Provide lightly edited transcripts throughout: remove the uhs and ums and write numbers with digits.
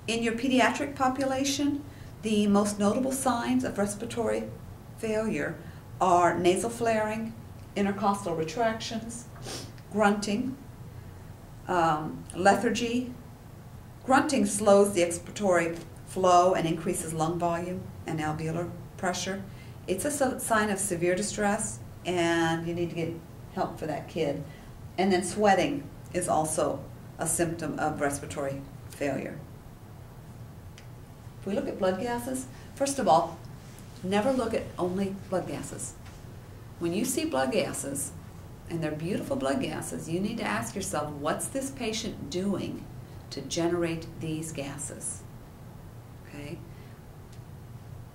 In your pediatric population, the most notable signs of respiratory failure are nasal flaring, intercostal retractions, grunting, lethargy. Grunting slows the expiratory flow and increases lung volume and alveolar pressure. It's a sign of severe distress, and you need to get help for that kid. And then sweating is also a symptom of respiratory failure. If we look at blood gases, first of all, never look at only blood gases. When you see blood gases, and they're beautiful blood gases, you need to ask yourself, what's this patient doing to generate these gases? Okay?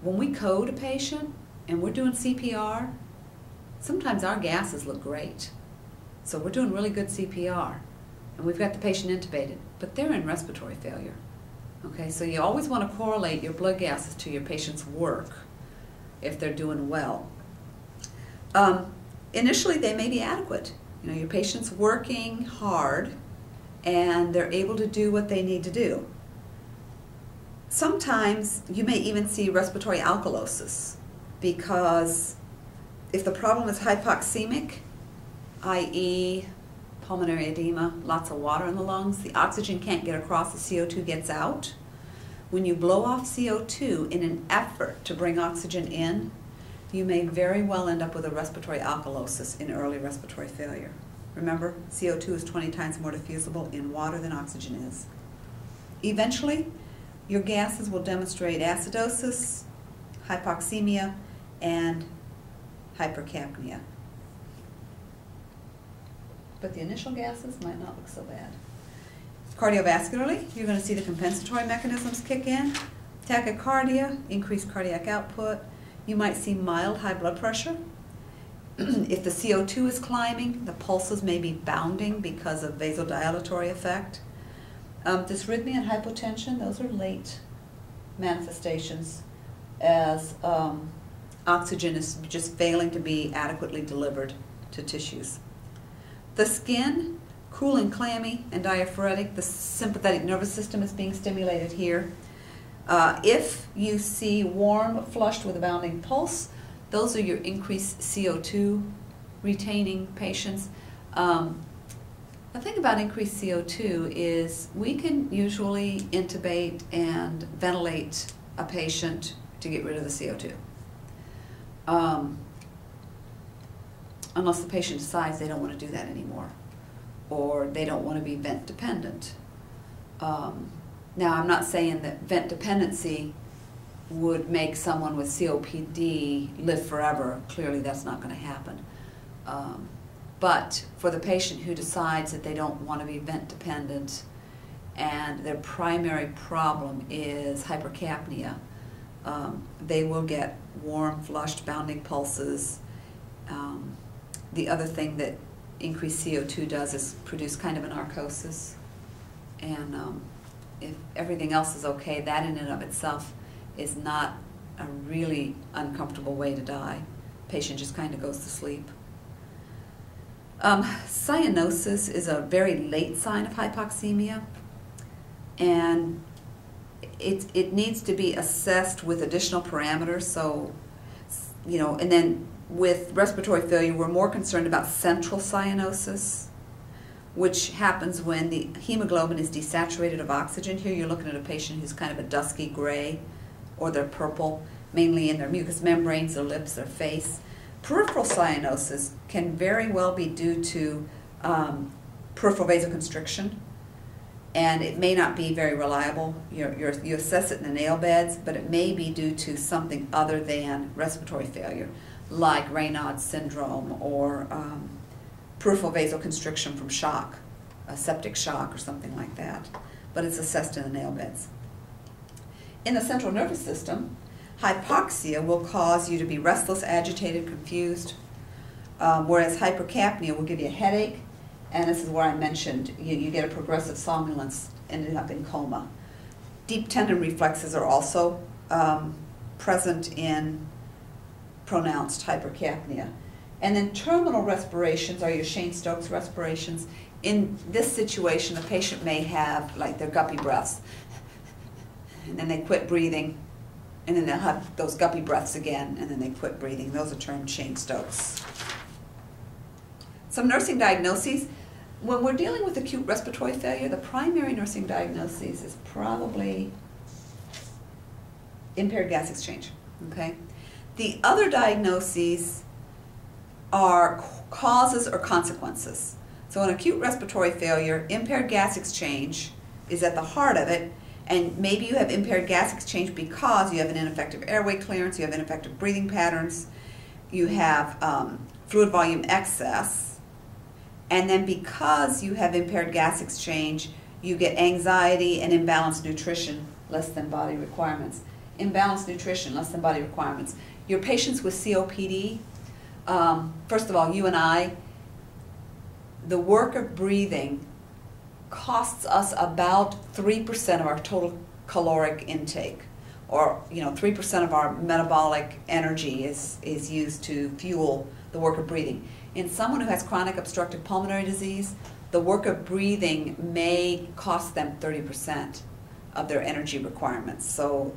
When we code a patient and we're doing CPR, sometimes our gases look great. So we're doing really good CPR, and we've got the patient intubated, but they're in respiratory failure. Okay, so you always want to correlate your blood gases to your patient's work if they're doing well. Initially, they may be adequate. You know, your patient's working hard and they're able to do what they need to do. Sometimes you may even see respiratory alkalosis, because if the problem is hypoxemic, i.e. pulmonary edema, lots of water in the lungs, the oxygen can't get across, the CO2 gets out. When you blow off CO2 in an effort to bring oxygen in, you may very well end up with a respiratory alkalosis in early respiratory failure. Remember, CO2 is 20 times more diffusible in water than oxygen is. Eventually, your gases will demonstrate acidosis, hypoxemia, and hypercapnia. But the initial gases might not look so bad. Cardiovascularly, you're going to see the compensatory mechanisms kick in. Tachycardia, increased cardiac output. You might see mild high blood pressure. If the CO2 is climbing, the pulses may be bounding because of vasodilatory effect. Dysrhythmia and hypotension, those are late manifestations as oxygen is just failing to be adequately delivered to tissues. The skin, cool and clammy and diaphoretic, the sympathetic nervous system is being stimulated here. If you see warm, flushed with a bounding pulse, those are your increased CO2 retaining patients. The thing about increased CO2 is we can usually intubate and ventilate a patient to get rid of the CO2. Unless the patient decides they don't want to do that anymore, or they don't want to be vent dependent. Now, I'm not saying that vent dependency would make someone with COPD live forever. Clearly, that's not going to happen. But for the patient who decides that they don't want to be vent dependent and their primary problem is hypercapnia, they will get warm, flushed, bounding pulses. The other thing that increased CO2 does is produce kind of a narcosis. And if everything else is okay, that in and of itself is not a really uncomfortable way to die. Patient just kind of goes to sleep. Cyanosis is a very late sign of hypoxemia, and it needs to be assessed with additional parameters. So, you know, and then with respiratory failure, we're more concerned about central cyanosis, which happens when the hemoglobin is desaturated of oxygen. Here you're looking at a patient who's kind of a dusky gray, or they're purple, mainly in their mucous membranes, their lips, their face. Peripheral cyanosis can very well be due to peripheral vasoconstriction, and it may not be very reliable. You assess it in the nail beds, but it may be due to something other than respiratory failure, like Raynaud's syndrome or peripheral vasoconstriction from shock, a septic shock or something like that. But it's assessed in the nail beds. In the central nervous system, hypoxia will cause you to be restless, agitated, confused, whereas hypercapnia will give you a headache, and this is where I mentioned you get a progressive somnolence, ending up in coma. Deep tendon reflexes are also present in pronounced hypercapnia. And then terminal respirations are your Shane-Stokes respirations. In this situation, the patient may have like their guppy breaths. and then they quit breathing, and then they'll have those guppy breaths again, and then they quit breathing. Those are termed chain stokes. Some nursing diagnoses. When we're dealing with acute respiratory failure, the primary nursing diagnosis is probably impaired gas exchange, okay? The other diagnoses are causes or consequences. So in acute respiratory failure, impaired gas exchange is at the heart of it, and maybe you have impaired gas exchange because you have an ineffective airway clearance, you have ineffective breathing patterns, you have fluid volume excess, and then because you have impaired gas exchange, you get anxiety and imbalanced nutrition, less than body requirements. Imbalanced nutrition, less than body requirements. Your patients with COPD, first of all, you and I, the work of breathing costs us about 3% of our total caloric intake, or 3% of our metabolic energy is used to fuel the work of breathing. In someone who has chronic obstructive pulmonary disease, the work of breathing may cost them 30% of their energy requirements. So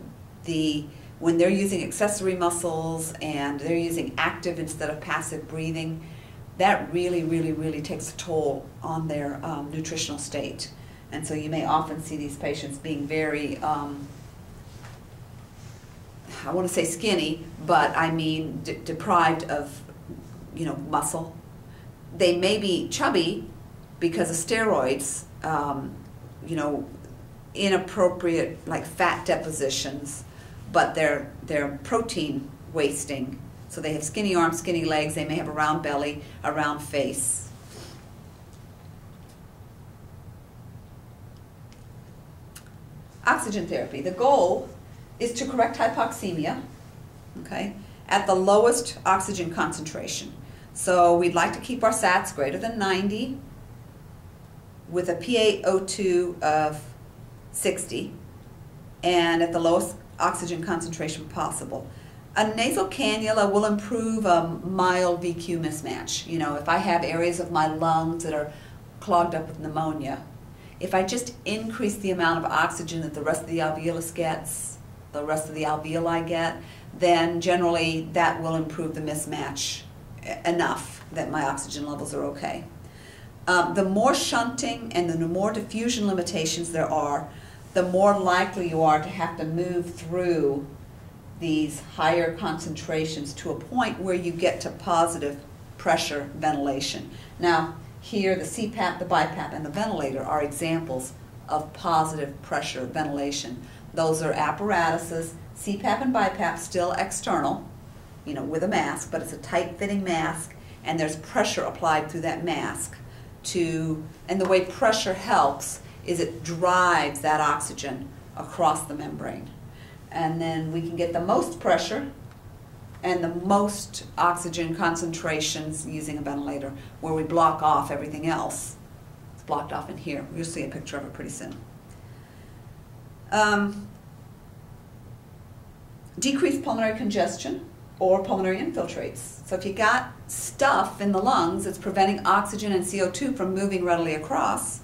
when they're using accessory muscles and they're using active instead of passive breathing, that really, really, really takes a toll on their nutritional state. And so you may often see these patients being very, I want to say skinny, but I mean deprived of muscle. They may be chubby because of steroids, inappropriate like fat depositions, but they're protein wasting. So they have skinny arms, skinny legs, they may have a round belly, a round face. Oxygen therapy. The goal is to correct hypoxemia, okay, at the lowest oxygen concentration. So we'd like to keep our SATs greater than 90 with a PaO2 of 60 and at the lowest oxygen concentration possible. A nasal cannula will improve a mild VQ mismatch. If I have areas of my lungs that are clogged up with pneumonia, if I just increase the amount of oxygen that the rest of the alveolus gets, the rest of the alveoli get, then generally that will improve the mismatch enough that my oxygen levels are okay. The more shunting and the more diffusion limitations there are, the more likely you are to have to move through these higher concentrations to a point where you get to positive pressure ventilation. Now, here the CPAP, the BiPAP, and the ventilator are examples of positive pressure ventilation. Those are apparatuses, CPAP and BiPAP still external, with a mask, but it's a tight-fitting mask, and there's pressure applied through that mask and the way pressure helps is it drives that oxygen across the membrane. And then we can get the most pressure and the most oxygen concentrations using a ventilator, where we block off everything else. It's blocked off in here. You'll see a picture of it pretty soon. Decreased pulmonary congestion or pulmonary infiltrates. So if you got stuff in the lungs that's preventing oxygen and CO2 from moving readily across,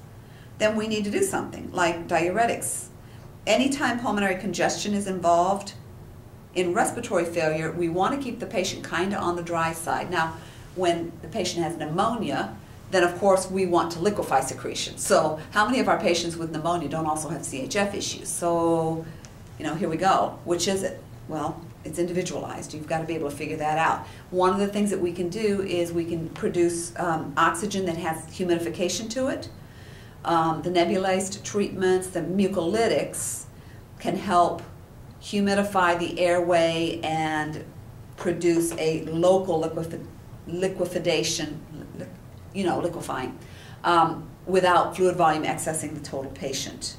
then we need to do something like diuretics. Anytime pulmonary congestion is involved in respiratory failure, we want to keep the patient kind of on the dry side. Now, when the patient has pneumonia, then of course we want to liquefy secretion. So how many of our patients with pneumonia don't also have CHF issues? So, here we go. Which is it? Well, it's individualized. You've got to be able to figure that out. One of the things that we can do is we can produce oxygen that has humidification to it. The nebulized treatments, the mucolytics, can help humidify the airway and produce a local liquefaction, liquefying, without fluid volume accessing the total patient.